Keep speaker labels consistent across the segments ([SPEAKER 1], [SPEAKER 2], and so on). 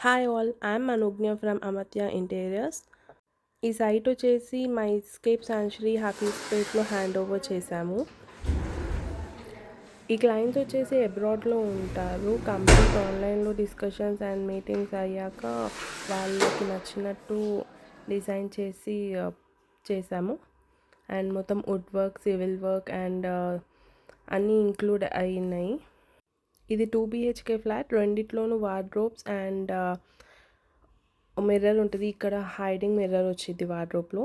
[SPEAKER 1] Hi all, I'm Anugna from Amatya interiors. ఈ site వచ్చేసి my escape sanctuary హకీస్పేట్లో హ్యాండ్ ఓవర్ చేశాము. ఈ క్లయింట్స్ వచ్చేసి అబ్రాడ్లో ఉంటారు. కంప్లీట్ ఆన్లైన్లో డిస్కషన్స్ అండ్ మీటింగ్స్ అయ్యాక వాళ్ళకి నచ్చినట్టు డిజైన్ చేసి చేశాము. అండ్ మొత్తం wood work, civil work and అన్నీ ఇంక్లూడ్ అయినాయి. ఇది 2 BHK ఫ్లాట్. రెండిట్లోనూ వార్డ్రోబ్స్ అండ్ మిర్రర్ ఉంటుంది. ఇక్కడ హైడింగ్ మిర్రర్ వచ్చింది వార్డ్రోబ్లో.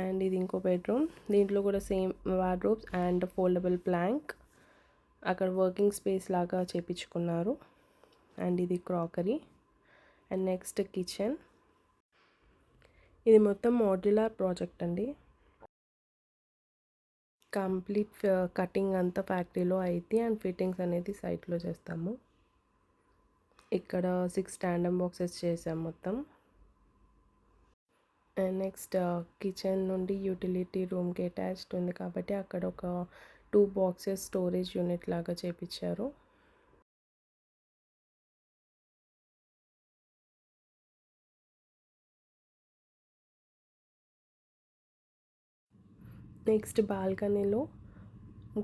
[SPEAKER 1] అండ్ ఇది ఇంకో బెడ్రూమ్. దీంట్లో కూడా same wardrobes and foldable plank. అక్కడ వర్కింగ్ స్పేస్ లాగా చేపించుకున్నారు. అండ్ ఇది క్రాకరీ. And next kitchen. ఇది మొత్తం మోడ్యులర్ ప్రాజెక్ట్ అండి. కంప్లీట్ కటింగ్ అంతా ఫ్యాక్టరీలో అయితే అండ్ ఫిట్టింగ్స్ అనేది సైట్లో చేస్తాము. ఇక్కడ 6 స్టాండర్డ్ బాక్సెస్ చేసాం మొత్తం. అండ్ నెక్స్ట్ కిచెన్ నుండి యూటిలిటీ రూమ్కి అటాచ్డ్ ఉంది కాబట్టి అక్కడ ఒక 2 బాక్సెస్ స్టోరేజ్ యూనిట్ లాగా చేపించారు. నెక్స్ట్ బాల్కనీలో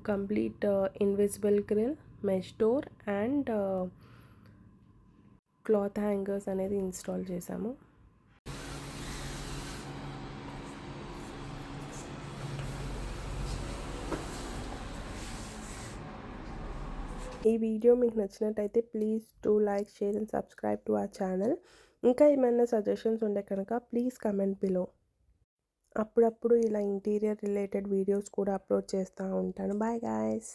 [SPEAKER 1] complete invisible grill, mesh door and cloth hangers అనేది ఇన్స్టాల్ చేసాము. ఈ వీడియో మీకు నచ్చినట్టయితే please do like, share and subscribe to our channel. ఇంకా ఏమైనా సజెషన్స్ ఉంటే కనుక ప్లీజ్ కమెంట్ బిలో. అప్పుడప్పుడు ఇలా ఇంటీరియర్ రిలేటెడ్ వీడియోస్ కూడా అప్లోడ్ చేస్తూ ఉంటాను. Bye guys.